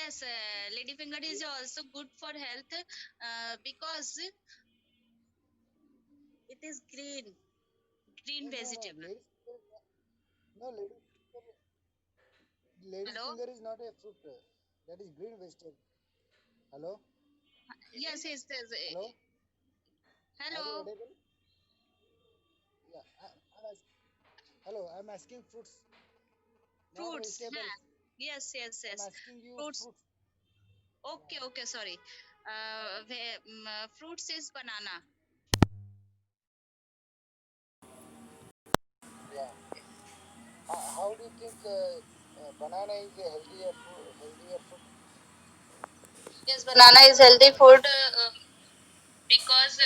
Yes, ladyfinger is also good for health because it is green No, no, vegetable. ladies finger is not, no, ladies Hello? finger is not a fruit. That is green vegetable. Hello, Yes, yes, yes. hello, are you Hello? audible? Yeah, I'm hello. I'm asking fruits, not Fruits. vegetables. Huh? Yes, yes, I'm yes. asking you Fruits. fruits. Okay, okay, sorry. Fruits is banana. Yeah. How do you think banana is a healthier food? Yes, banana is healthy food because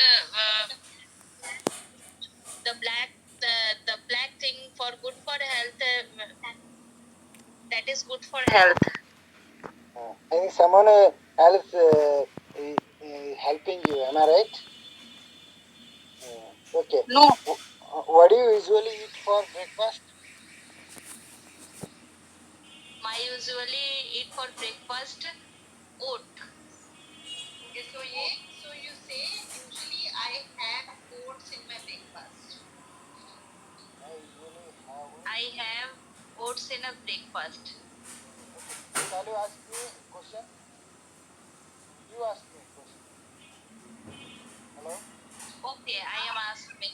the black the the black thing for good for health that is good for health. I think someone else helping you. Am I right? Okay. No, What do you usually eat for breakfast? I usually eat for breakfast oat. Okay, so you say usually I have oats in my breakfast. I usually have. I have oats in a breakfast. Okay. Shall you ask me a question? You ask me a question. Hello? Okay, I am asking.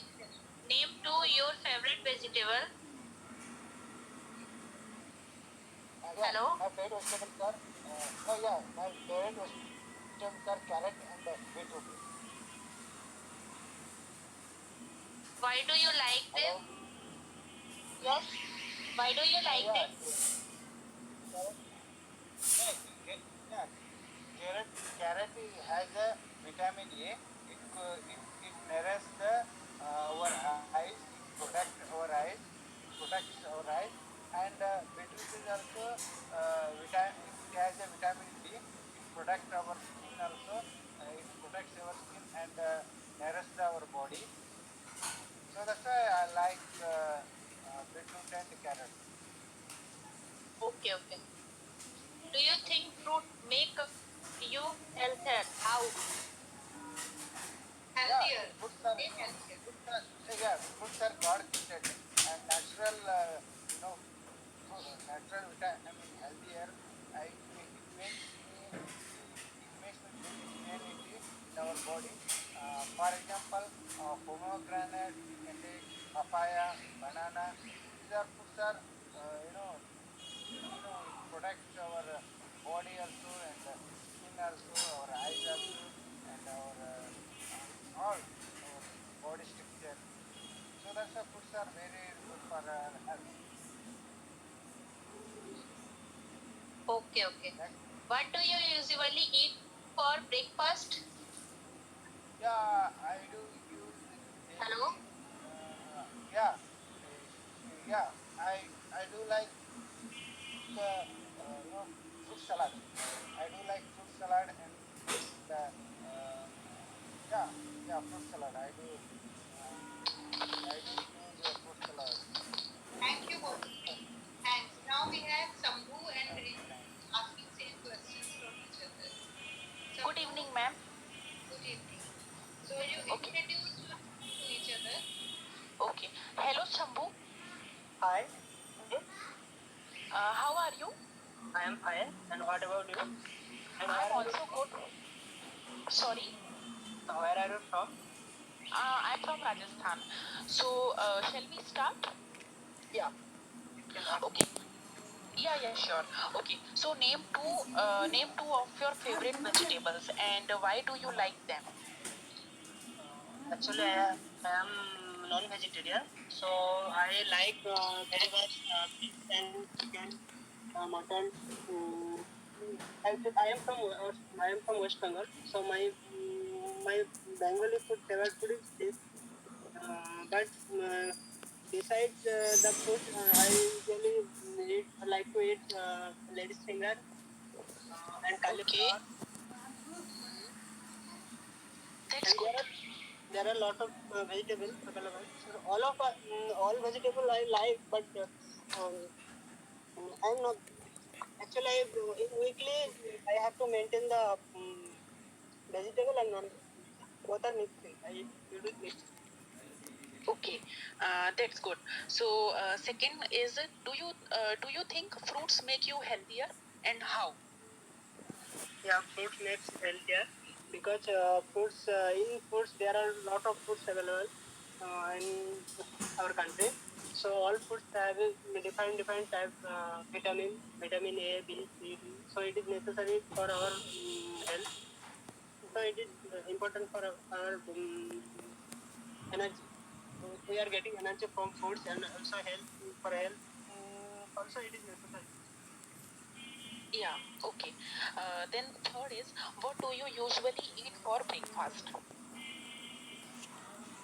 Name two your favorite vegetable. Yeah, Hello. my favorite vegetables are, no, yeah, my favorite vegetables are carrot and beetroot. Why do you like them? Hello? Yes. Why do you like Yeah, them? carrot, yeah, yeah, carrot has a vitamin A. It nourishes our eyes. It protects our eyes. It protects our eyes. And beetroot is also it has a vitamin B. It protects our skin also. It protects our skin and nourishes our body. So that's why I like beetroot and carrot. Okay, okay. Do you think fruit make you healthier? How? Yeah, Healthier. fruits are Make healthier. yeah, fruits are God gifted and natural. Natural I mean healthier. It makes me build immunity in our body. For example, pomegranate, we can take papaya, banana. These are fruits are it protects our body also and skin also, our eyes also, and our all our body structure. So that's why foods are very good for our health. Okay, okay. Next, What do you usually eat for breakfast? yeah, I do use Hello? daily. Yeah, yeah, I do like fruit salad. I do like fruit salad and yeah, yeah, fruit salad. I do use fruit salad. Thank you, Bobby. Thanks. Now we have Sambhu and Okay, Ritu thanks. asking same questions from each other. Good evening, ma'am. Good evening. So you okay. Introduce to each other. Okay. Hello, Shambhu. Hi, How are you? I am fine. And what about you? And I'm where are you also from? good. Sorry. Where are you from? I'm from Rajasthan. So, shall we start? Yeah, you can ask me. Okay. Yeah, yeah, sure. Okay. So, name two of your favorite vegetables, and why do you like them? Actually, I am non-vegetarian, so I like very much fish and chicken, mutton. Um, I am from West Bengal, so my Bengali favorite food is fish. But besides the food, I usually like to eat ladies finger and Okay, cauliflower. that's And good. there are a lot of vegetables available. So all vegetable I like, but um, I'm not Actually, in weekly I have to maintain the vegetable and non-vegetable. Both are mixed. I do it mixed. Okay, that's good. So, second is, do you think fruits make you healthier, and how? Yeah, fruits makes healthier because fruits in fruits there are a lot of fruits available in our country. So all fruits have different types vitamin A, B, C, D. So it is necessary for our health. So it is important for our energy. So we are getting energy from foods and also health for health. Also, it is necessary. Yeah, okay. Then third is, what do you usually eat for breakfast?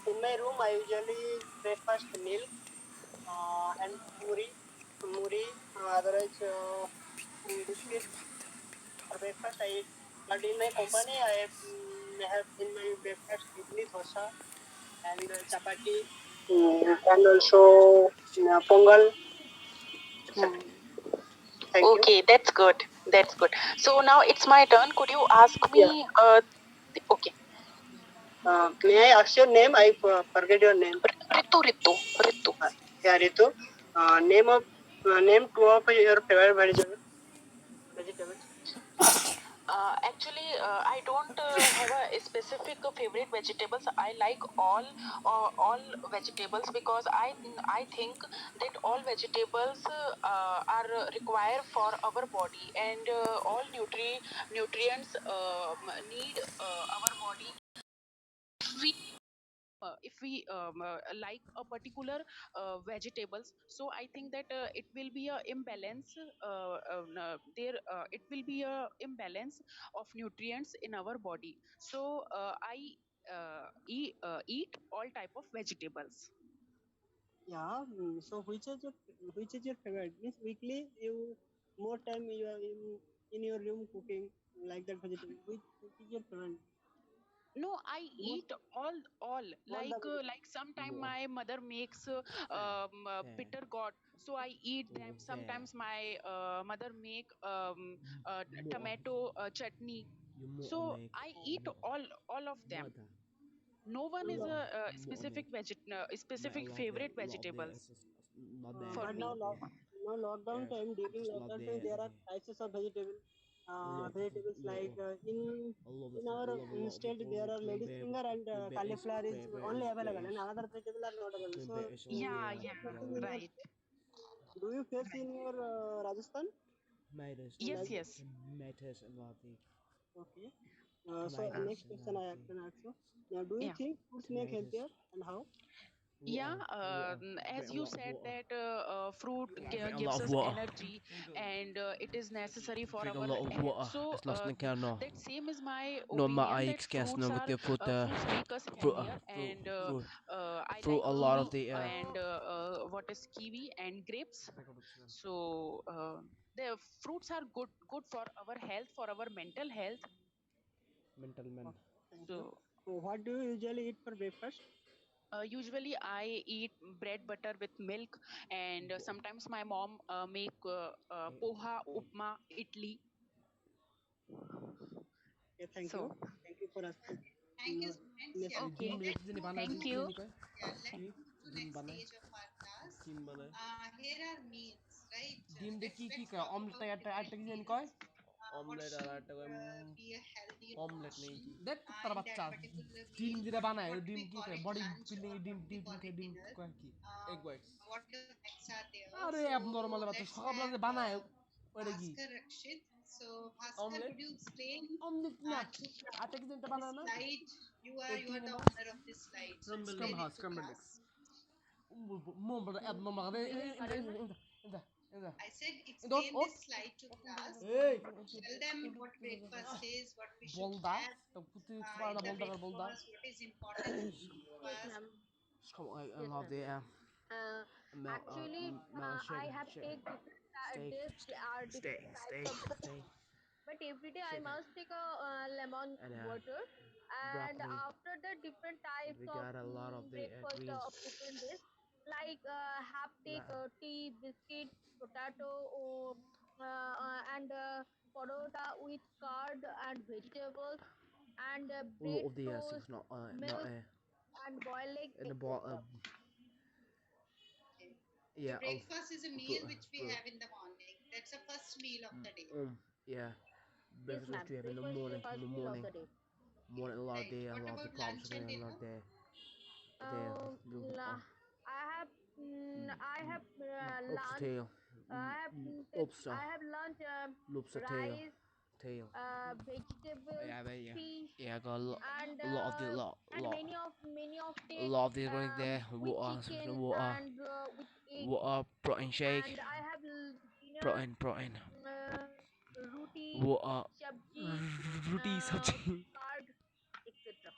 In my room, I usually breakfast milk and muri, otherwise biscuit for breakfast I eat. But in my company, I have in my breakfast idli, dosa, and chapati, and also pongal. Mm, Thank you. Okay, that's good. That's good. So now it's my turn. Could you ask Yeah. me? Okay, May I ask your name? I forget your name. Ritu, Ritu, Ritu. Yeah, Ritu. Name two of your favorite vegetables. Actually, I don't have a specific favorite vegetables. I like all vegetables because I think that all vegetables are required for our body, and all nutrients need our body. If we like a particular vegetables, so I think that it will be a imbalance there it will be a imbalance of nutrients in our body. So I eat all type of vegetables. Yeah. So which is your favorite? Means weekly you more time you are in your room cooking like that vegetable. Which is your favorite? No, I More eat all all the vegetable. like sometime Ủa, my mother makes hè, bitter gourd, so I eat ủa them. xe, Sometimes my mother make mua, tomato chutney, you mua so make, I eat mua, all of them. mua ta, No one is No, a, mua make, make specific favorite a lot of the, vegetables not there, for but me. now lockdown yes, time during just lot lockdown time there, there are prices of lot, vegetables like lot, in our a lot of state people there are going ladies bare, finger and cauliflower is only available and another vegetable are not available. going So bare is all Yeah, there, you are yeah, facing in your right. state. Do you face in your Rajasthan matters, Yes, like that? yes. matters a lot, Okay. So Uh, tomatoes next a question lot, I can ask you. Now, do you yeah. think foods make tomatoes, healthier and how? Yeah, water, as a you lot of said water, that fruit drink a lot gives of us water, energy, and it is necessary for drink a our lot of health. water, So it's lost in the kernel. that same is my No, my opinion I that guess no with the fruits make us fruit, healthier, and fruit, I fruit like a lot of kiwi the and what is kiwi and grapes. So the fruits are good for our health, for our mental health. mental man. Okay, thank you. So So, what do you usually eat for breakfast? usually I eat bread butter with milk, and sometimes my mom make poha, upma, idli. Okay, thank you. So Thank you for asking. Thank you, Mm, students. Next Yeah. okay, Let's move thank to you. yeah. Let's move to next stage of our class. Here are meals, right? Let's talk about different meals. What should be a healthy option in that particular meal? What do we call it? Lunch or what do we call it? Dinner? What are the facts are there? So let's have Bhaskar Rakshit. So Bhaskar, would you explain to class this slide? You are the owner of this slide. So explain it to class. I said explain this slide to class. Tell them what breakfast is, what we should have in the breakfast, what is important in Yes, breakfast. ma'am. I Yes, love ma'am. the Actually, I have stay, take different stay, different types of stay, vegetables. But every day I stay, must take a lemon and water. And broccoli. after the different And types we of got a lot of the breakfast greens. of different days, like have take La- tea, biscuit, potato, or parota with curd and vegetables and A lot bread of the toast, things not milk and boiled eggs, in the etc. Okay. So yeah breakfast is a bro, meal which we bro. have in the morning. That's the first meal of the day, Yeah, Yes, breakfast ma'am. which we have in the Breakfast is the morning, first meal of the day. morning a lot of right? day, a What lot of the about problems lunch are and going a lot dinner? of day, Um, blue, la- I have I have lobster lunch. tail, lobster, I have lunch. lobster Rice, tail. vegetables, Yeah, but fish, yeah, I got and a lot of the many of a it lot of these going there. with Water, chicken and with egg. water, protein shake, And I have dinner protein, roti, water, sabji, roti sabji, curd, etc.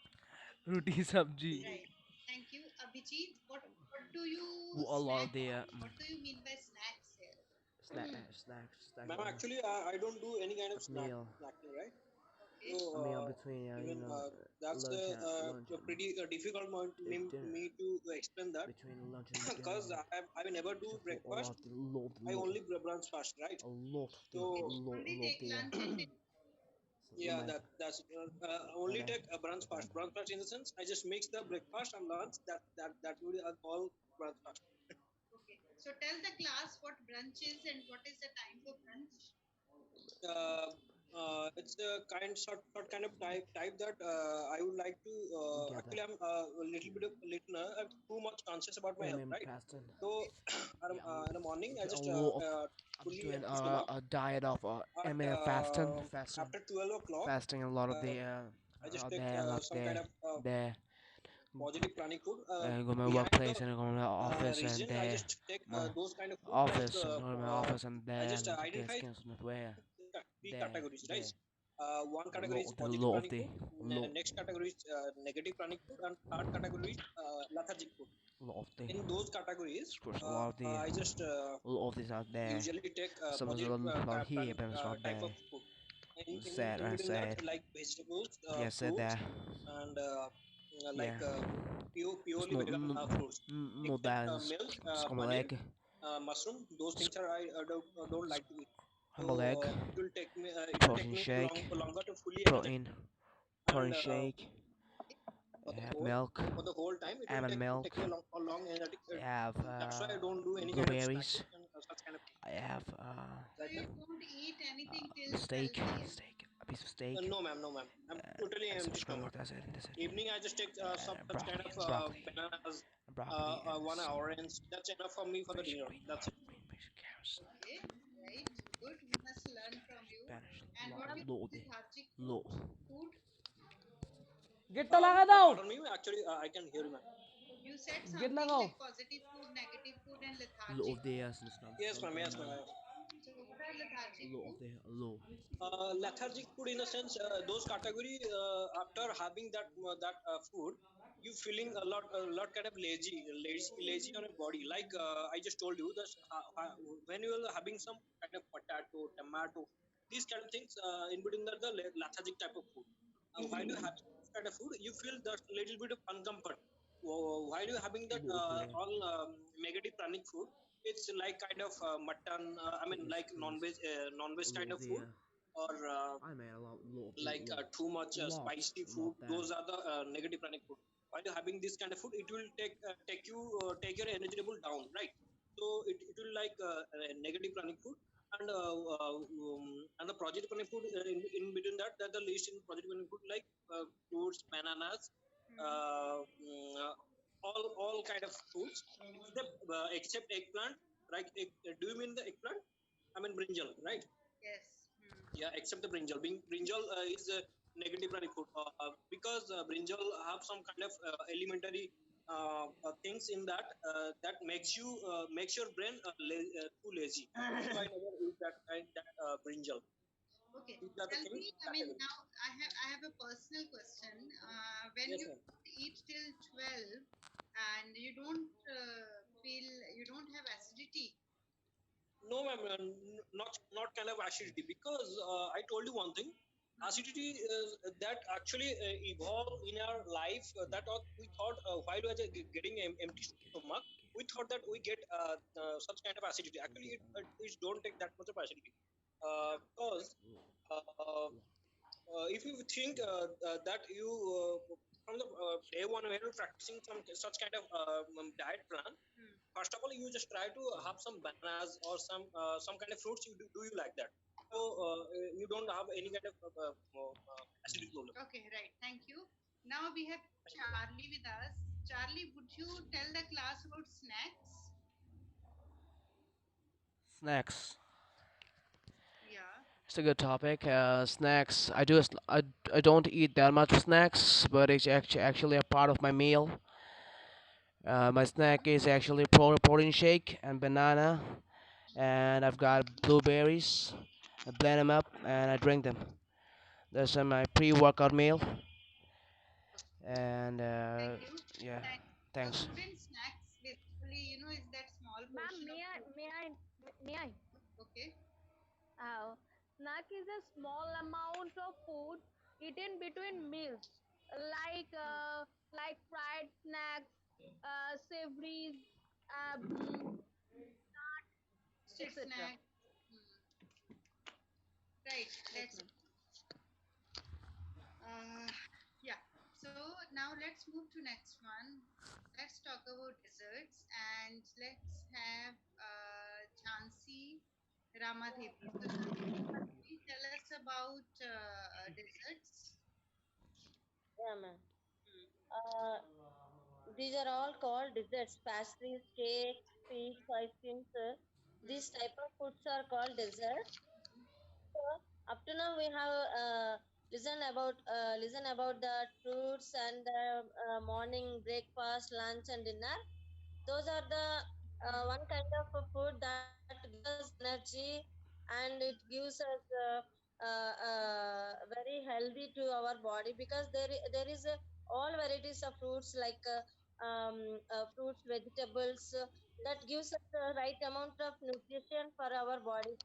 roti sabji. Right. Thank you, Abhijit. What do you What a lot of snack the on? What do you mean by snacks here? snack, Ma'am, actually, I don't do any kind of meal, snacking, right? So, Okay. a meal between even that's lunch and a pretty difficult moment dinner, me to explain that between lunch and dinner. because I never do So for a breakfast. I only brunch fast, right? Okay. So Only take lunch and dinner. yeah, like that's only uh, take a brunch fast. Brunch fast in the sense I just mix the breakfast and lunch. That will be all brunch fast. Okay. So tell the class what brunch is and what is the time for brunch. uh, it's a short kind of type that I would like to. gather. Actually, I'm a little bit of listener. I'm too much conscious about my health, right? Fasting. So Yeah, in the morning, I a just lot of I'm fully doing empty stomach. a diet of At fasting, after 12 o'clock, fasting a lot of uh, the I just take there, a lot some kind there, of there. positive pranic food. Go to my Behind the workplace and go to my office and reason, I there, just take my those kind of food like office and go to my office and I there, just not to get identify skins not where, three there, categories, right? there. One A category lot is of the, positive lot of pranic the, food. lot, Next category is negative pranic food, and third category is lethargic food. lot of the. In those categories, Of course, a lot of the, I just a lot of these out there. usually take Some of positive them are here, but it's not type there. of food. Sad, In I between that, said. like vegetables, Yeah, said fruits, that. and Yeah. like It's purely not, vegan fruits, not except that. milk, It's como paneer, egg. mushroom. Those things are I don't like to eat. So Humble egg. it will take Protein me shake. longer to fully energetic, Protein. and Protein shake. for the I have whole milk. time it will Almond milk. take me a long energetic. I have That's why I don't do any kind of blueberries. snacking and such kind of thing. I have So Like you that. don't eat anything till 12 steak. p.m. Steak. A piece of steak. No, ma'am, no, ma'am. I'm totally And some empty sugar. stomach. That's it. That's it. Evening, I just take some such kind Broccoli. of Broccoli. bananas, Broccoli and one some orange. That's enough for me for the dinner. green That's it. carrots. Okay. Right. Good. We must learn from you. Spanish. And what is Low. lethargic Low. food? Gate लगा दो Pardon me. Actually, I can hear you, ma'am. You said gate something लगाओ like positive food, negative food, and Low lethargic of the food. Yes, ma'am. Yes, ma'am. So what are lethargic low of food? the low. Lethargic food, in a sense, those category after having that food, you feeling a lot kind of lazy on your body. Like I just told you that when you are having some kind of potato, tomato, these kind of things in between the lethargic type of food. While you having this kind of food, you feel that little bit of uncomfort. While you having that Low of the all negative pranic food, it's like kind of mutton. I mean, like non-veg low kind of of the food, or I made a lot low of the like too much spicy food. lot that Those are the negative pranic food. While you're having this kind of food, it will take your energy level down, right? So it will like a negative pranic food, and and the project pranic food in between that the list in project pranic food like fruits, bananas, all kind of fruits except eggplant. Right? Do you mean the eggplant? I mean brinjal, right? Yes. Yeah, except the brinjal. Brinjal is a negative pranic food because brinjal have some kind of elementary things in that that makes your brain too lazy. So I never eat that brinjal. Okay. These are the Tell things me, I mean, category. now I have a personal question. When Yes, you ma'am. eat till 12 and you don't feel you don't have acidity. No, ma'am, not kind of acidity because I told you one thing. Acidity is that actually evolved in our life. That we thought while we were getting empty stomach, we thought that we get such kind of acidity. Actually, it don't take that much of acidity. Because if you think that you from the day one when you're practicing some such kind of diet plan, first of all you just try to have some bananas or some kind of fruits. Do you like that? So you don't have any kind of acidity problem. Okay, right. Thank you. Now we have Charlie with us. Charlie, would you tell the class about snacks? Snacks. Yeah. It's a good topic. Snacks. I don't eat that much snacks, but it's actually a part of my meal. My snack is actually protein shake and banana, and I've got blueberries. I blend them up and I drink them. That's my pre-workout meal. And Thank you. yeah, Thanks. So thanks. student snacks basically, is that small Ma'am, portion of food. may I? Okay. Snack is a small amount of food eaten between meals, like uh, like fried snacks, savories, Street etc. snack. Right. Yes, That's ma'am. uh yeah. So now let's move to next one. Let's talk about desserts and let's have Jhansi Ramadevi. So Jhansi Ramadevi, tell us about desserts. Yeah, ma'am. Uh, these are all called desserts, pastries, cakes, sweets, ice creams. These type of foods are called desserts. So up to now we have listen about the fruits and the morning breakfast, lunch, and dinner. Those are the one kind of a food that gives us energy and it gives us very healthy to our body because there is all varieties of fruits like fruits, vegetables that gives us the right amount of nutrition for our body.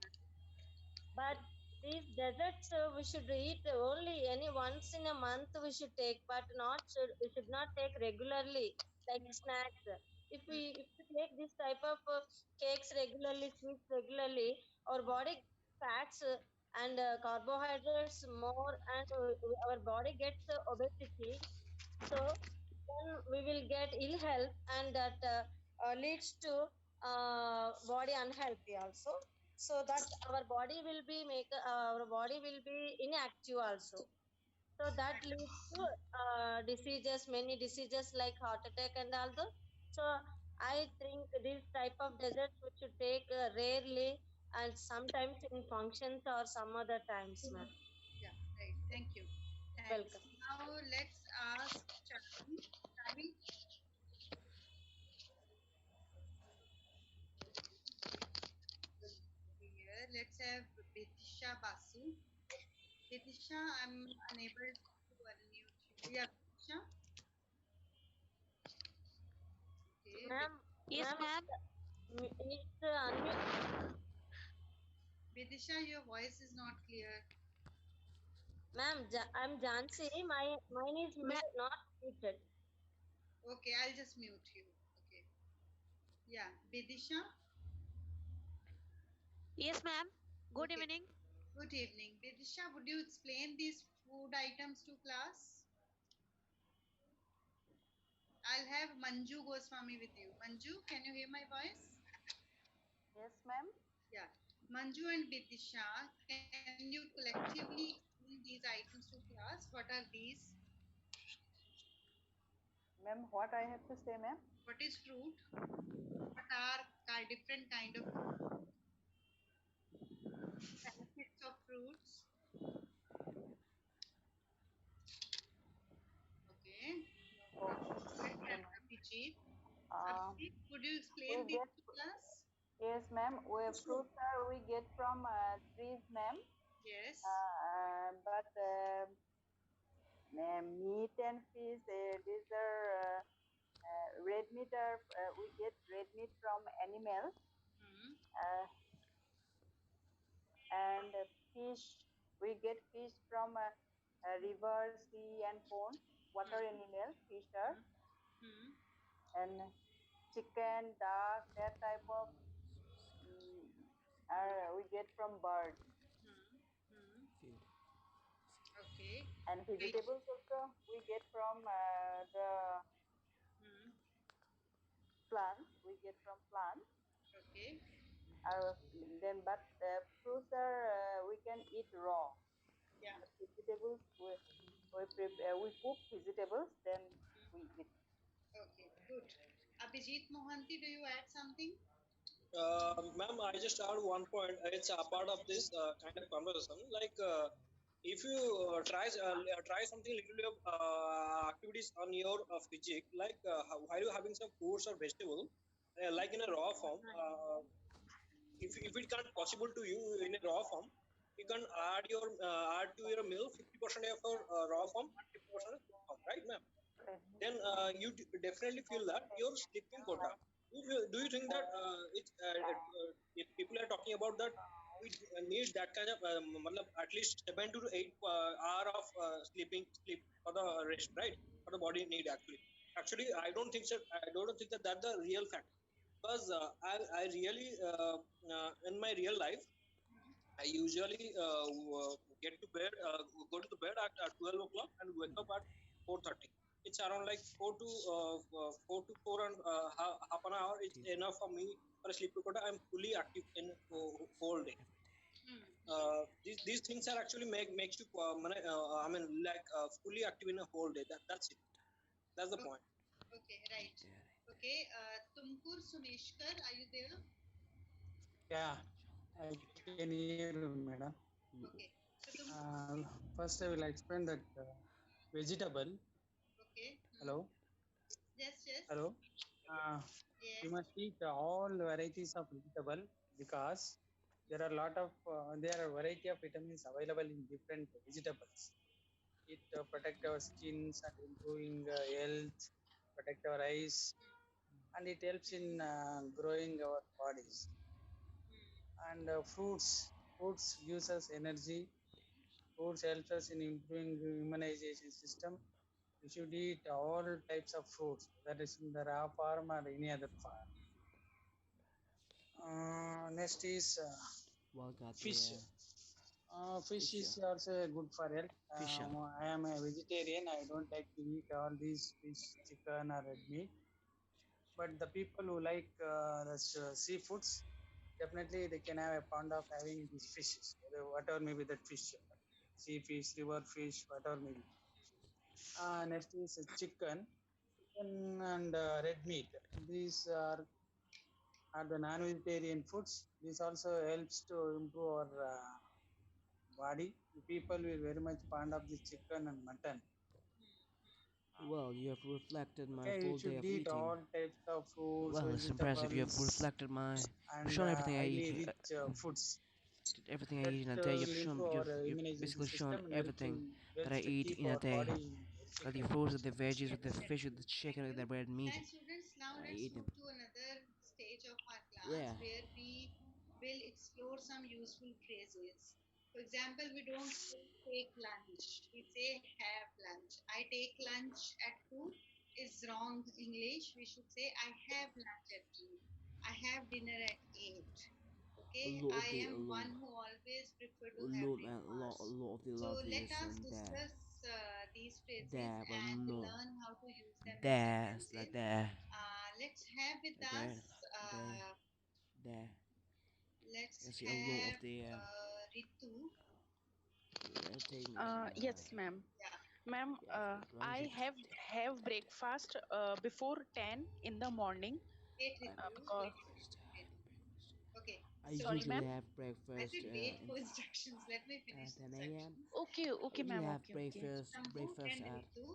But these desserts we should eat only any once in a month we should take, but not should we should not take regularly like snacks. If we take this type of cakes regularly, sweets regularly, our body fats and carbohydrates more, and our body gets obesity. So then we will get ill health, and that leads to body unhealthy also. So that our body will be inactive also. So that leads to diseases, many diseases like heart attack and all those. So I think this type of desserts we should take rarely and sometimes in functions or some other times, ma'am. Yeah, right. Thank you. Thanks. Welcome. Now let's ask Charlie. Charlie, here. Let's have Betisha Basu. Betisha, I'm unable to unmute you. Yeah, Betisha. Okay. Ma'am, Yes, ma'am, ma'am. it's unmute. Betisha, your voice is not clear. Ma'am, I'm Jansi. Mine is not muted. Okay, I'll just mute you. Okay. Yeah, Bedisha. Yes, ma'am. Good Okay. evening. Good evening. Bedisha, would you explain these food items to class? I'll have Manju Goswami with you. Manju, can you hear my voice? Yes, ma'am. Yeah. Manju and Bedisha, can you collectively explain these items to class? What are these? Ma'am, what I have to say, ma'am? What is fruit? What are different kind of benefits of fruits? Okay. Okay, ma'am. Abhijit. Uh, Abhijit, could you we explain this get to us? yes, ma'am. Fruits are we get from trees, ma'am. Yes. But meat and fish, these are red meat. Are we get red meat from animals, Hmm. uh, and fish. We get fish from river, sea, and ponds. Water Hmm. animals, fish are, Hmm. and chicken, duck, that type of we get from birds. Okay. And Right. vegetables also we get from the Hmm. plants. We get from plants. Okay. Then, but fruits are we can eat raw. Yeah. But vegetables we cook vegetables, then we eat. Okay. Good. Abhijit Mohanty, do you add something? Ma'am, I just add one point. It's a part of this kind of conversation. Like, if you try something little bit of activities on your physique, like while you having some fruits or vegetable, like in a raw form, if it can't possible to you in a raw form, you can add to your meal 50% of your raw form and 50% of cooked form, right, ma'am? Then you definitely feel that your sleeping quota. Do you think that if people are talking about that, we need that kind of at least 7 to 8 hour of sleep for the rest, right? For the body need actually. Actually, I don't think that that's the real fact, because I really in my real life I usually get to bed, go to the bed at 12 o'clock and wake up at 4:30. It's around like 4 and half an hour. It's enough for me for a sleep quota. I'm fully active in whole day. These things are actually makes you I mean like fully active in a whole day. That's it. That's the point. Okay. Right. Okay. Tumkur Sumeshkar, are you there? Yeah, I can hear you, madam. Okay. So Tumkur. First, I will explain that vegetable. Okay. Hello, Yes. Yes. hello. We Yes. must eat all varieties of vegetable because there are a lot of there are variety of vitamins available in different vegetables. It protect our skins and improving health, protect our eyes, and it helps in growing our bodies. And fruits gives us energy. Fruits helps us in improving the immunization system. We should eat all types of fruits, that is in the raw form or any other form. Next is fish. Fish is also good for health. I am a vegetarian. I don't like to eat all these fish, chicken, or red meat. But the people who like seafoods, definitely they can have a fond of having these fishes, whatever may be that fish, sea fish, river fish, whatever may be. Next is chicken and red meat. These are the non-vegetarian foods. This also helps to improve our body. People will very much fond of the chicken and mutton. Well, you have reflected my Okay, full you day should of eat eating. all types of fruits, Well, it's impressive. You have vegetables, reflected my. You've and shown everything I highly eat. rich foods Everything I that eat in a day. will improve our You've immunization basically shown system and everything that I helps to eat keep in a our day. body in With the healthy fruits, with condition. the veggies, with the Yes, fish, with the thank chicken, with you. the red meat. Thanks, students. Now I let's eat them. move to another stage of our class Yeah. where we will explore some useful phrases. For example, we don't say take lunch. We say have lunch. I take lunch at 2 is wrong English. We should say I have lunch at 2. I have dinner at 8. Okay, A I lot of the, am a one lot, who always prefer to a have lot, man, a breakfast. lot of the So love let this us and that. discuss these phrases That, but and no. learn how to use them in That's like sentences. that. Let's have with Like us. that. That. That. Let's You see a lot of have the. Ritu. Take me Yes, ma'am. Yeah. Ma'am, I have breakfast before 10 in the morning Wait, Ritu. because Wait. Okay. I So sorry, usually ma'am. have I breakfast said wait for instructions. Let me finish the 10 a.m. sentence. Okay, I okay, usually ma'am. have Okay, okay. Shambhu and at Ritu,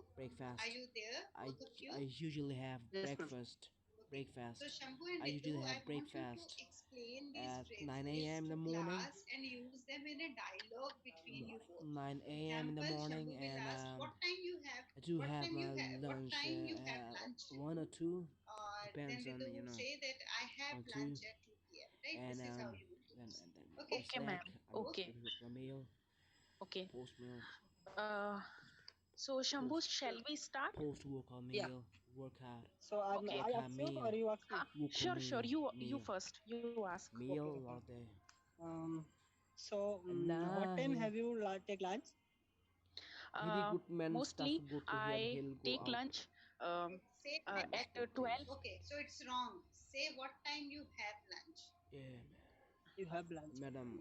are breakfast. you there? Both of you? I usually have Yes, ma'am. breakfast. Okay. So Shambhu and I Ritu, usually I have want you to breakfast explain these at 9 phrases a.m. in to the morning. class and use them in a dialogue between you both. 9 a.m. in the Example, morning, Shambhu will and ask, "What time you have? I do What have time you my have? What lunch time you have at lunch, 1 Ritu?" or 2. Then Depends on Ritu would say that I have 2. lunch at 2 p.m. Right? And This is how you would then use. and then my Okay. Okay, snack. ma'am. I will Okay, prepare my meal. okay. Post meal. So Shambhu, Post shall we start? post workout Yeah. meal. Workout. So Okay. I Workout ask you meal. or you ask me? Workout Sure, sure. meal. You Meal. first. You ask. Meal Okay. all day. Um, So, what time have you take lunch? Very good man Mostly stuff. Good to hear. I He'll go take out. lunch Say at 12. okay, so it's wrong. Say what time you have lunch. Yeah, man. You have lunch. Madam,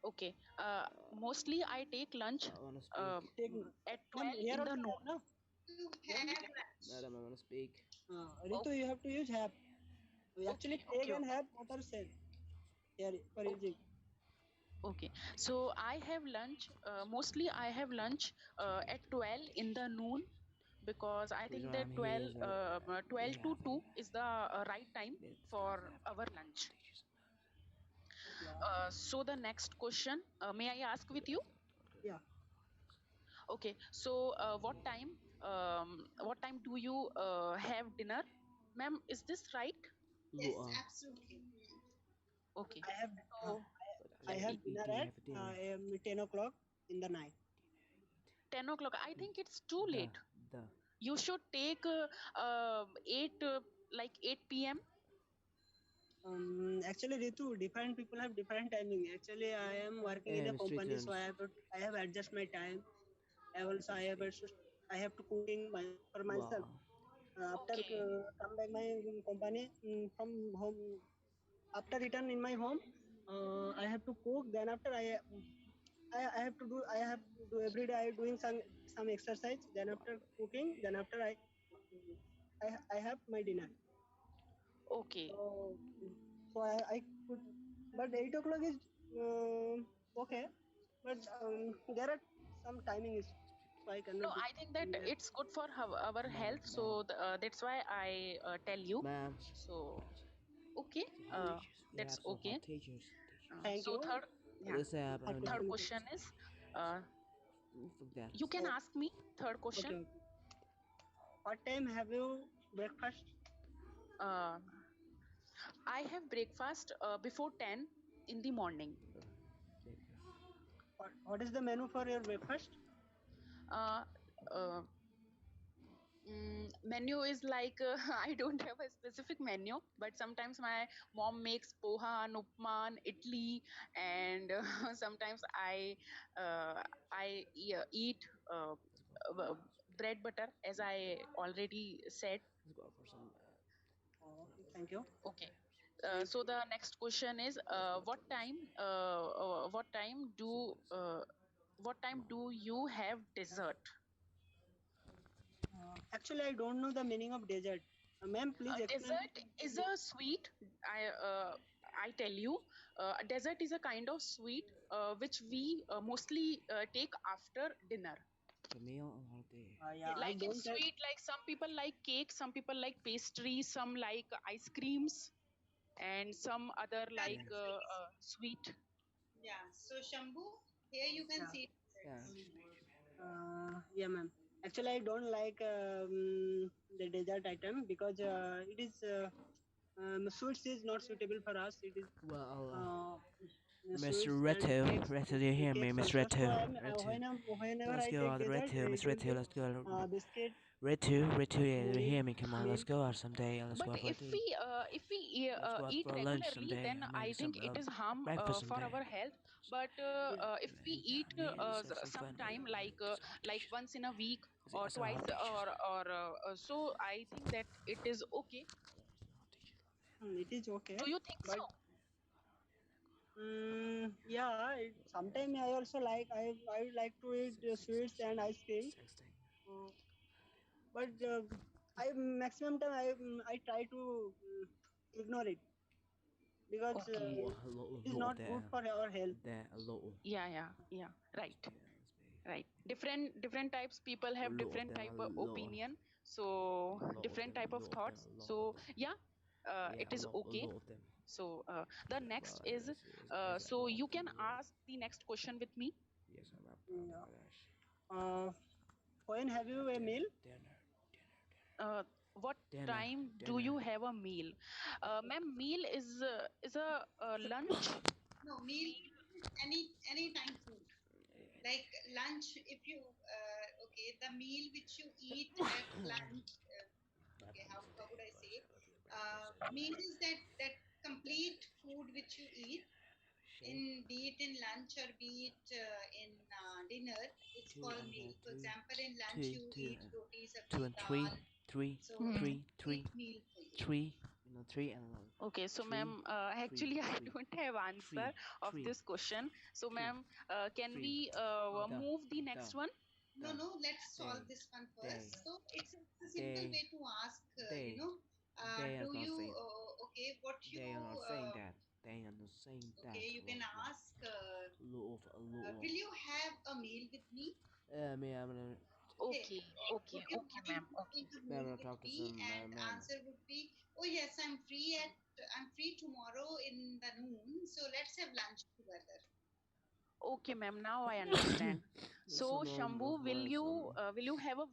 Okay. Mostly I take lunch I wanna speak. Take at ma'am, 12 here in the also noon. have, no? You have lunch. Madam, I wanna speak. Ritu, you have to use have. Actually, Okay, take okay, and have both are same. Here for using. okay. So I have lunch. Mostly I have lunch at 12 in the noon because I think that I'm here as well. 12 to 2 is the right time for our lunch. So the next question, may I ask with you? Yeah. Okay. So what time do you have dinner, ma'am? Is this right? Yes, absolutely. Okay. I have dinner at 10 o'clock in the night. 10 o'clock. I think it's too late. You should take 8 like 8 p.m. Actually, Ritu, different people have different timing. Actually, I am working in a company, so I have adjust my time. Also, I have to cooking for myself. After come back my company from home, after return in my home, I have to cook. Then after I have to do every day. I doing some exercise. Then after cooking, then after I have my dinner. Okay. So I could, but 8 o'clock is okay. But there are some timing is, so I cannot. No, I think that it's good for our health, so that's why I tell you. So, okay, that's okay. Thank So you. third question is, you can ask me third question. Okay. What time have you breakfast? I have breakfast before 10 in the morning. What is the menu for your breakfast? Uh, uh, Menu is like I don't have a specific menu, but sometimes my mom makes poha and upma and idli, and sometimes I eat bread butter, as I already said. Thank you. Okay. So the next question is, what time do you have dessert? Actually, I don't know the meaning of dessert. Ma'am, please explain. Dessert is a sweet. I tell you, dessert is a kind of sweet which we mostly take after dinner. Yeah, I Like don't it's sweet. Like some people like cake, some people like pastry, some like ice creams, and some other like sweet. Yeah. So Shambhu, here you can see. Yeah, ma'am. Actually, I don't like the dessert item because it is sweets is not suitable for us. It is Mr. sweets Reto, and cakes. Reto, do you hear me, Cakes Miss also. So Reto? whenever Let's I go take out, dessert, Reto, Miss it will Reto, be let's go. biscuit. Reto, yeah, do you Milk, hear me? Come on, let's go out someday. Let's But go out for if tea. we Let's go out eat for lunch regularly, someday. then I Maybe think some it is harm breakfast for someday. our health. But if we eat sometime like once in a week or twice or so, I think that it is okay. It is okay. Do you think But so? yeah, sometimes I also I like to eat sweets and ice cream. But I maximum time I try to ignore it because it is not good for our health. Yeah. Right. Different types people have different type of opinion. So different type of thoughts. So yeah, it is okay. So the next is so you can ask the next question with me. When have you a meal? What time do you have a meal? Ma'am, meal is a lunch. No, meal any time food. Like lunch, if you okay, the meal which you eat at lunch. Okay, how would I say? Meal is that complete food which you eat in be it in lunch or be it in dinner, it's Two called and meal. For three, example, in lunch two, you two, eat roti, two sabji, and three, dal. three, So Hmm. three, it's three, complete meal for you. three, three and Okay, so three, ma'am, three, actually I three, don't have answer three, of three, this question. So three, ma'am, can three, we the, move the the, next one? No, the, no, let's solve they, this one they, first. So it's a simple they, way to ask, they, they are do not you, saying, okay, what you, they are not saying that, they are not saying that, okay, you can ask, a lot will you have a meal with me? me, I'm gonna, Okay, Okay, okay, would okay, you ma'am. have Okay. a I'm meal gonna with talk to me? some, And man, answer would be, oh yes, I'm free tomorrow in the noon, so let's have lunch together. Okay, ma'am. Now I understand. this So one Shambhu, was my son, will you have a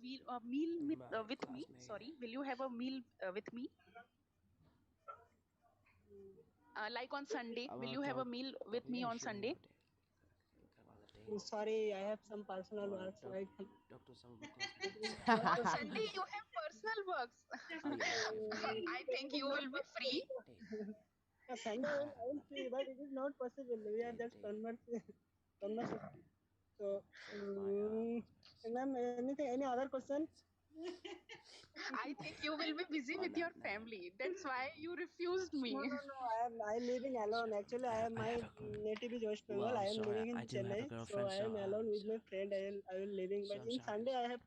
meal my with me? classmate. Sorry, will you have a meal with me? Like on Sunday, I will wanna you have a talk, meal with me on Sunday? Sorry, I have some personal I wanna work, so talk, I can. talk to some of my It is classmates. not On possible. Sunday, you have personal works. Oh yeah, definitely. I But think it is you not will be possible. free. Sunday Yeah, I will free, but it is not possible. We are just conversation. So, some of my ma'am, anything, any other question? I think you will be busy with no, your no, family. That's why you refused No, me. no, no. I'm living alone. Actually, I my have a girl. native is West Well, Bengal. I'm I am sorry, living in I do have Chennai, a so girlfriend, I so am alone with my friend. I will living. so But I'm in sorry. Sunday, I have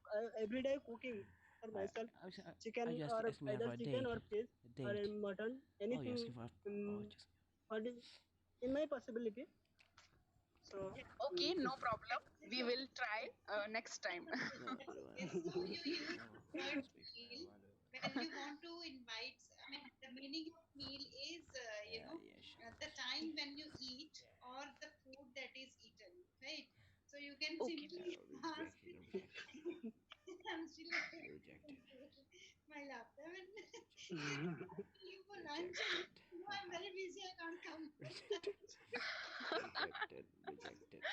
every day cooking for I, myself. I, was- Chicken are you or asking me either for a chicken date? or fish A or date? mutton, Oh, you're anything. asking for? Oh, just What is in my possibility? So, Okay, no problem. We will try next time. no. Yes, so you use the word meal when you want to invite. I mean, the meaning of meal is, the time when you eat or the food that is eaten, right? So you can Okay. simply ask. Rejected. I'm still Rejected. my laughter. I mean, yes, I'm asking you for lunch. And, no, I'm very busy. I can't come. Rejected. Rejected.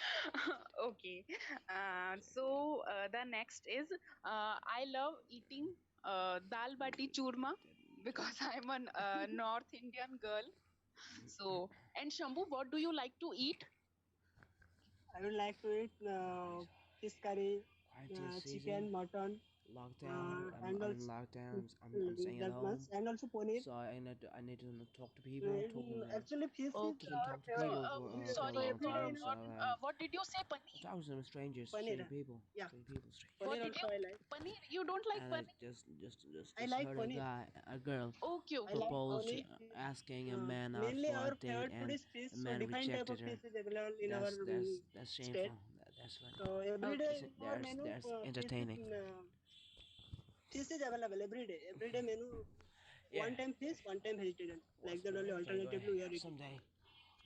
Okay. So the next is I love eating dal bati churma because I'm a North Indian girl. So, and Shambhu, what do you like to eat? I would like to eat fish curry, Quarantine season. chicken, mutton, Lockdown. and I'm in also lockdown. I'm staying at that much, home. and also paneer. So I need to talk to people. Actually, fish is Okay. Couldn't talk to people for a Sorry, long every day everyone. time. in So What did you say, I paneer? talk to some strangers, paneer. Yeah, strangers. What paneer did you? also I like. Paneer? You don't like And I paneer? just I like heard paneer. a girl Okay, I okay. like propose paneer. asking a man out Mainly for a our date, favorite food and is fish. the So man different type rejected of her. fish is available in our That's state. shameful. That's funny. So every day Okay. in our menu, There's fish entertaining. is available every day. Every day menu, Yeah. one time fish, one time vegetarian. Like that only Okay, go alternatively ahead. we are eating. Someday.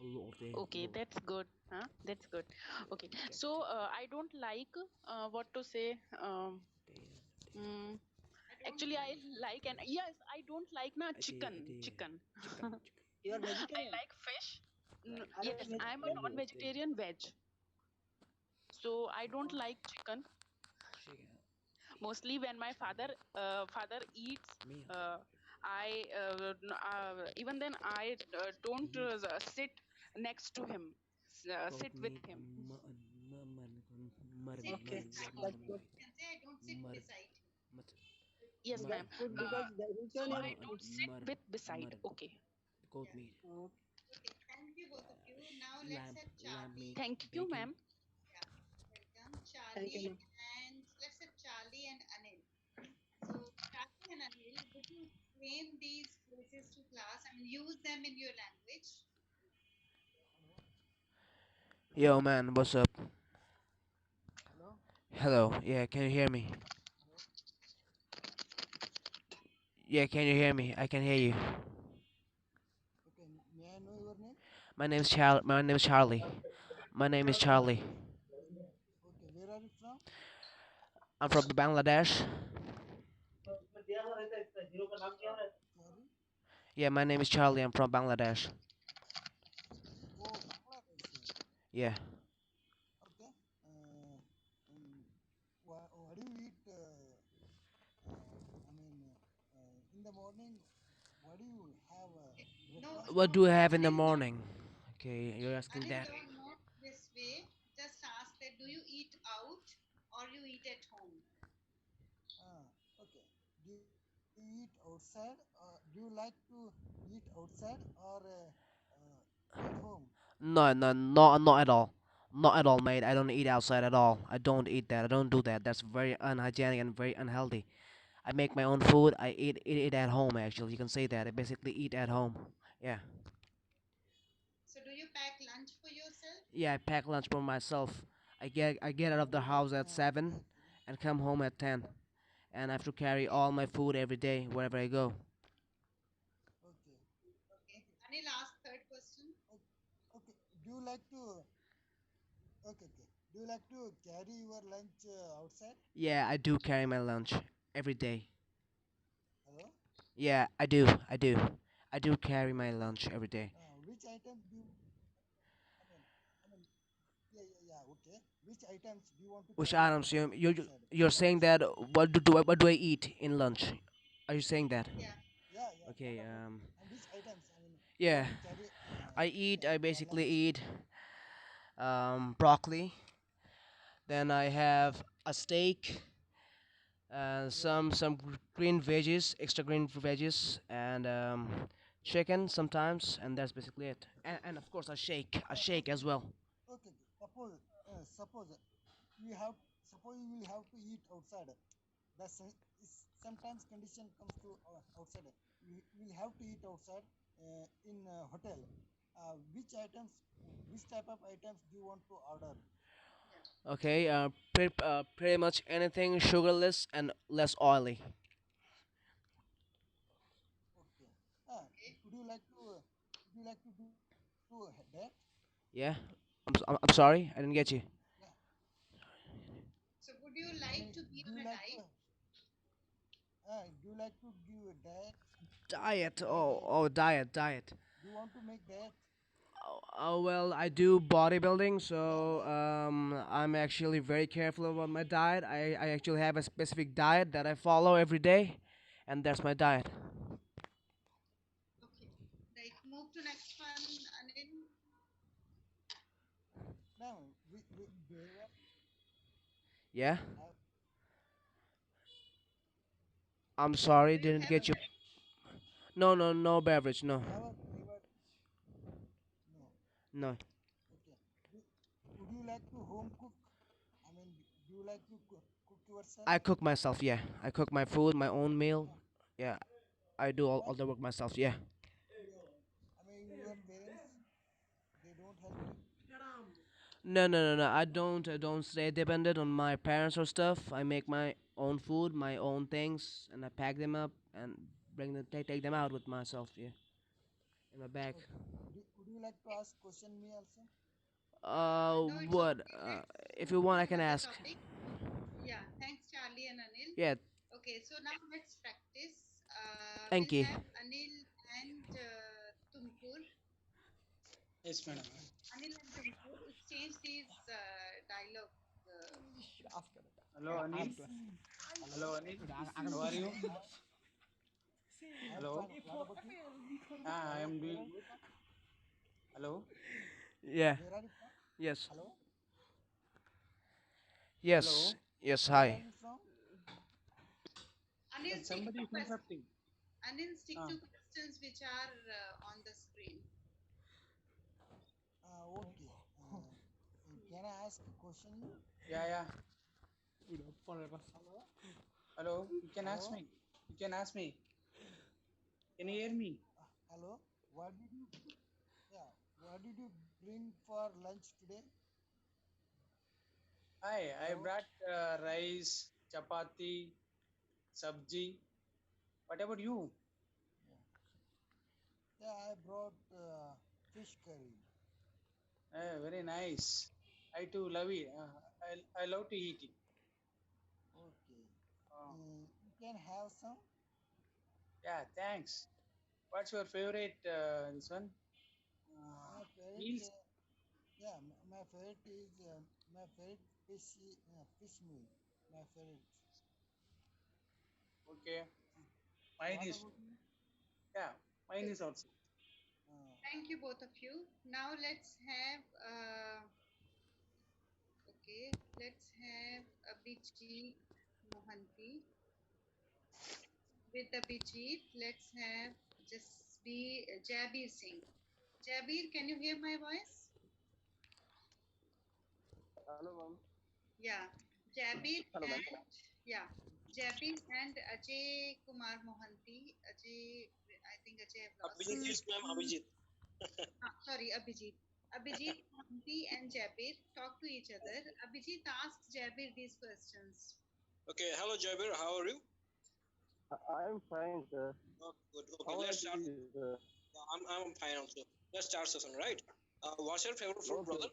A lot of day. Okay, that's good. Huh? That's good. Okay. So I don't like what to say. Mm, actually, I like and yes, I don't like na chicken. Chicken. You are I vegetarian. like fish. Are you Yes, I am a vegetarian? non-vegetarian veg. So I don't like chicken. Mostly when my father eats, uh, even then I don't sit next to him, sit with him. Sit Okay, beside that's him. good. You can say, I don't sit beside him. Yes, ma'am. That's good because which So one I you don't sit with beside. Okay. Goat meat. Okay, thank you both of you. Now let's Lamb have meat. Charlie. Thank you, Bacon. ma'am. Yeah, welcome. thank you, Charlie ma'am. and let's have Charlie and Anil. So, Charlie and Anil, would you explain these phrases to class? I mean, use them in your language. Yo, man, what's up? Hello. Yeah, can you hear me? Yeah, can you hear me? I can hear you. Okay, may I know your name? My name is Charlie. My name is Charlie. My name is Charlie. Okay, where are you from? I'm from Bangladesh. Sorry. Yeah, my name is Charlie. I'm from Bangladesh. Oh, Bangladesh. Yeah. Okay. What do you eat? I mean, in the morning, what do you have No, breakfast? What do I have in the morning? no, Okay, you're asking Anil, that. don't know this way. Just ask that do you eat out or you eat at home? Ah, okay. Do you eat outside? Do you like to eat outside or at home? No, no, not at all. Not at all, mate. I don't eat outside at all. I don't eat that. I don't do that. That's very unhygienic and very unhealthy. I make my own food. I eat it at home. Actually, you can say that. I basically eat at home. Yeah. So do you pack lunch for yourself? Yeah, I pack lunch for myself. I get out of the house at 7 and come home at 10. And I have to carry all my food every day wherever I go. Okay. Okay. Okay. Anil, ask third question. Okay. Do you like to okay. Do you like to carry your lunch outside? Yeah, I do carry my lunch every day. Hello? Yeah, I do. I do. I do carry my lunch every day. Which items do you I mean yeah, okay. Which items do you want to Which carry items outside you're for saying lunch? that what do I eat in lunch? Are you saying that? Yeah. Yeah. Okay. And which items you Yeah. want to carry I for basically lunch? eat broccoli. Then I have a steak, Yeah. some green veggies, extra green veggies, and chicken sometimes, and that's basically it. And of course a shake as Okay. well. Okay. Suppose you have suppose you will have to eat outside. Sometimes condition comes to outside. You will have to eat outside in hotel. Which items, which type of items do you want to order? Okay, pretty much anything sugarless and less oily. Okay. Would you like to do that? Yeah, I'm sorry, I didn't get you. Yeah. So would you I like mean, to be do on you a like to diet? give a diet? Diet. Diet. Diet. Do you want to make diet? Oh well, I do bodybuilding, so I'm actually very careful about my diet. I actually have a specific diet that I follow every day, and that's my diet. Okay. Right. Move to next one, Anil. No, we behavior. Yeah. Uh, I'm sorry, Do you didn't have get you. beverage? No, no, no beverage. we No, have a behavior. No. no. Okay. Do, would you like to home cook? I mean, do you like to cook yourself? I cook myself. Yeah, I cook my food, my own meal. Uh, Yeah, I do all what? the work myself. Yeah. Your, I mean, your parents, they don't help you? No. I don't stay dependent on my parents or stuff. I make my own food, my own things, and I pack them up and take them out with myself. Yeah, in my bag. Okay. Would you like to ask question me also? No, it's What? okay. Let's If move you want, to I can other ask. topic. Yeah. Thanks, Charlie and Anil. Yeah. Okay. So now let's practice. Thank We'll you. have Anil and Tumkur. Yes, madam. Anil and Tumkur exchange these dialogue. Hello, Anil. Hello, Anil. How are you? I'm Hello. fine. What about you? I Hello. am doing good. Hello. Yeah. Where are you from? Yes. Hello. Yes. Hello. Yes. Where are Hi. you from? Anil, stick Somebody to is interrupting. Anil, stick Ah, to questions which are on the screen. Okay. Can I ask a question you? yeah. Hello. Hello. You can ask Hello. me. You can ask me. Can you hear me? Hello. What did you? Yeah. What did you bring for lunch today? Hi. I Hello. brought rice, chapati, sabji. What about you? Yeah. Yeah. I brought fish curry. Very nice. I too love it. I love to eat it. Okay. Uh, You can have some. yeah. Thanks. What's your favorite? This one. My favorite. Meals. Yeah. My favorite is my favorite fish meal. My favorite. Okay. Mine What is. about you? Yeah. Mine is also. Uh, Thank you, both of you. Now let's have Abhijit Mohanty. With Abhijit, let's have just be Jabir Singh. Jabir, can you hear my voice? Hello, ma'am. Yeah, Jabir Hello, ma'am. yeah, Jabir and Ajay Kumar Mohanty. Ajay, I think Ajay have lost. Abhijit, yes, ma'am. Abhijit. Sorry, Abhijit. Abhijit Mohanty and Jabir talk to each other. Abhijit asks Jabir these questions. Okay, hello Jabir, how are you? I am fine, sir. Oh, good. Okay, How let's are start. you, sir? I'm fine also. Let's start session, right? What's your favorite food, Okay. brother?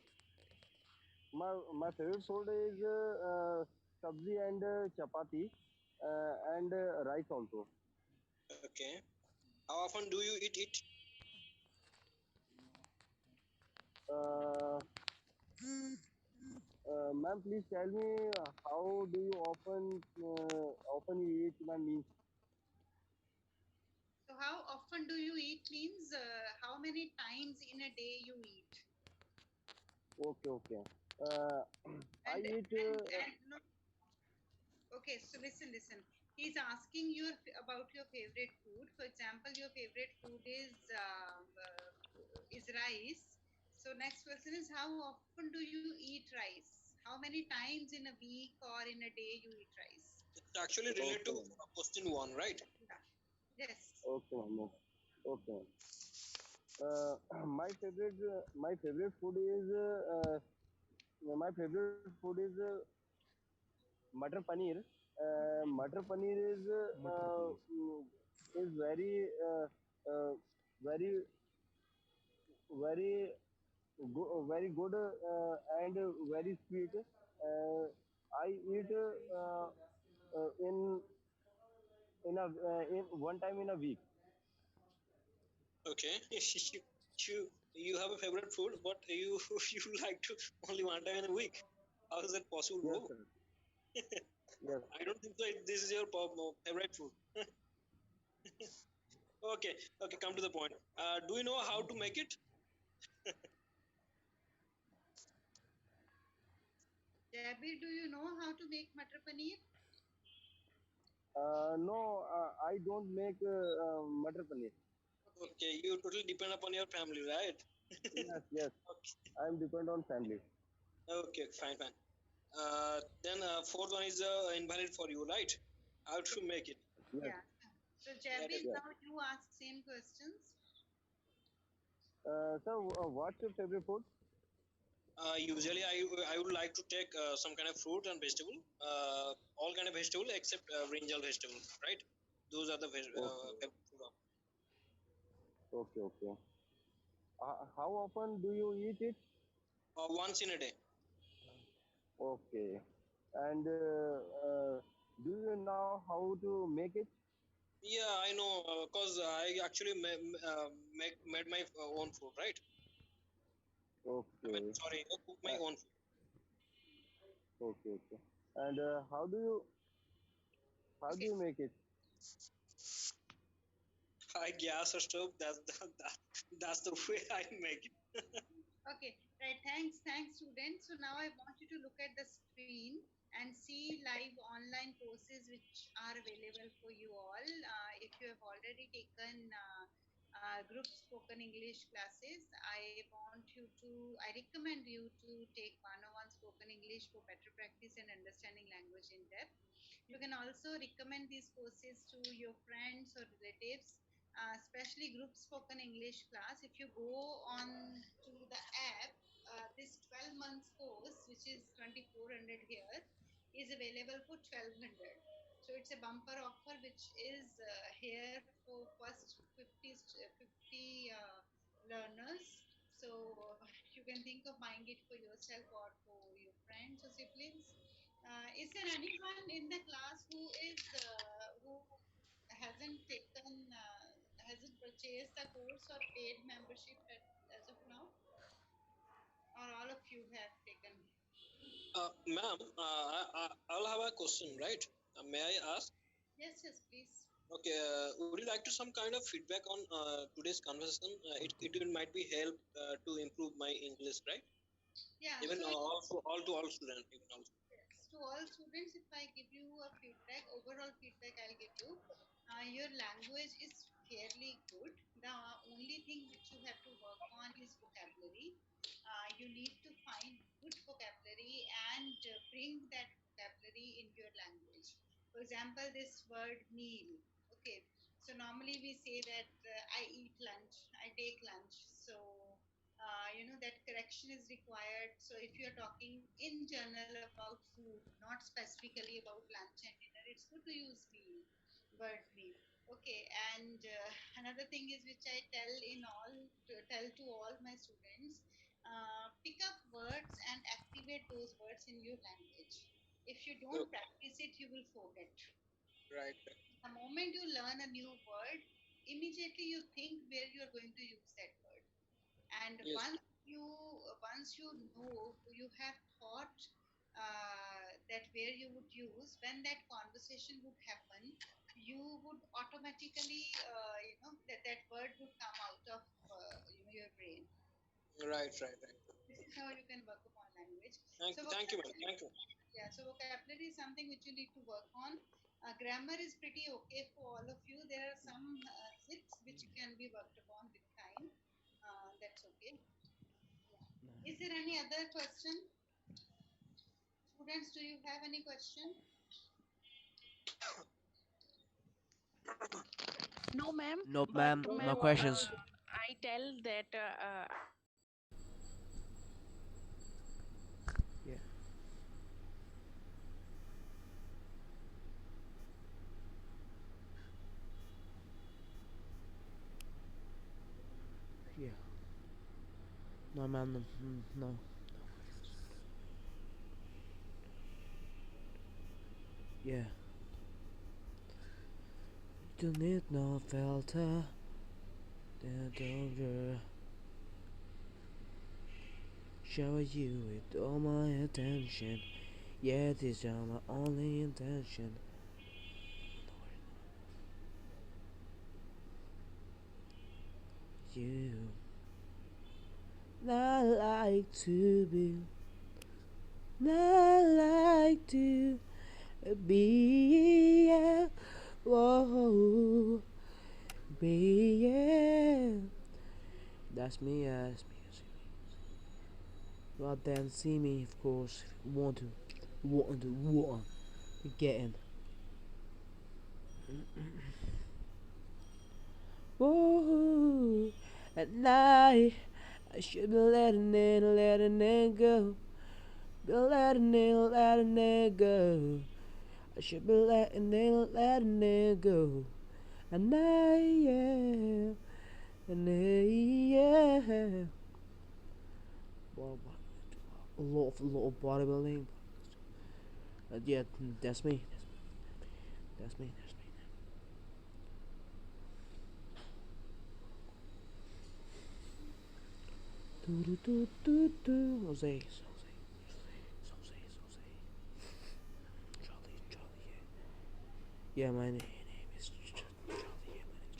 My favorite food is sabzi and chapati and rice also. Okay. How often do you eat it? Uh, Ma'am, please tell me how do you often you eat my meals? So, how often do you eat means how many times in a day you eat? Okay. Uh, I eat. No, okay, so listen. He's asking you about your favorite food. For example, your favorite food is rice. So next question is how often do you eat rice? How many times in a week or in a day you eat rice? It's actually related to question one, right? Yeah. Yes. Okay, ma'am. Okay. My favorite food is Matar paneer. Matar paneer is uh, very very very good and very sweet. I eat in one time in a week. Okay. you have a favorite food, but you you like to only one time in a week. How is that possible, Yes, bro? sir. Yes. I don't think so. This is your favorite food. Okay, come to the point. Do you know how to make it? Jabir, do you know how to make matar paneer? No, I don't make Matar paneer. Okay, you totally depend upon your family, right? Yes. I'm depend on family. Okay, fine. Then fourth one is invalid for you, right? How to make it? Yes. Yeah. So Jabir, Yes. now you ask same questions. Sir, what's your favorite food? Usually, I would like to take some kind of fruit and vegetable, all kind of vegetable except brinjal vegetable, right? Those are the favorite food. Okay. How often do you eat it? Once in a day. Okay. And do you know how to make it? Yeah, I know, because I actually made my own food, right? Okay. Sorry, I cook my own food. Okay. And how do you make it? I gas or stove. That's the way I make it. Okay, right. Thanks, students. So now I want you to look at the screen and see live online courses which are available for you all. If you have already taken group spoken English classes, I recommend you to take 101 spoken English for better practice and understanding language in depth. You can also recommend these courses to your friends or relatives, especially group spoken English class. If you go on to the app, this 12 months course, which is 2400 here, is available for 1200. So it's a bumper offer which is here for first 50 learners. So you can think of buying it for yourself or for your friends or siblings. Is there anyone in the class who hasn't purchased the course or paid membership as of now, or all of you have taken? Ma'am, I'll have a question, right? May I ask? Yes, please. Okay, would you like to some kind of feedback on today's conversation? It might be help to improve my English, right? Yeah. Even So all students, even also. yes, to all students, if I give you a feedback, overall feedback I'll give you, your language is fairly good. The only thing which you have to work on is vocabulary. You need to find good vocabulary and bring that vocabulary in your language. For example, this word meal. Okay, so normally we say that I eat lunch, I take lunch. So that correction is required. So if you're talking in general about food, not specifically about lunch and dinner, it's good to use meal, word meal. Okay, and another thing is which I tell to all my students, pick up words and activate those words in your language. If you don't practice it, you will forget. Right. The moment you learn a new word, immediately you think where you are going to use that word. And Yes. once you know, you have thought that where you would use, when that conversation would happen, you would automatically that word would come out of your brain. Right. This is how you can work upon language. Thank you, madam. Thank you. Yeah, so vocabulary is something which you need to work on. Grammar is pretty okay for all of you. There are some bits which can be worked upon with time. That's okay. Is there any other question? Students, do you have any question? No, ma'am. Nope, But ma'am. ma'am, No questions. I tell that Yeah. Yeah. No, ma'am. No. No. Yeah. Don't need no filter. That over. Shower you with all my attention. Yeah, this is my only intention. You. I like to be. I like to be. Yeah. Whoa. Be. Yeah. That's me. That's me. Well then, see me, of course. Want to get in. Whoa, at night I should be letting it go. Be letting it go. I should be letting it go. At night, yeah, and yeah. Well, a lot of bodybuilding. Yeah, that's me. That's me. Jose. Charlie. Yeah, my name is Charlie. Yeah, my name is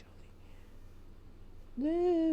Charlie.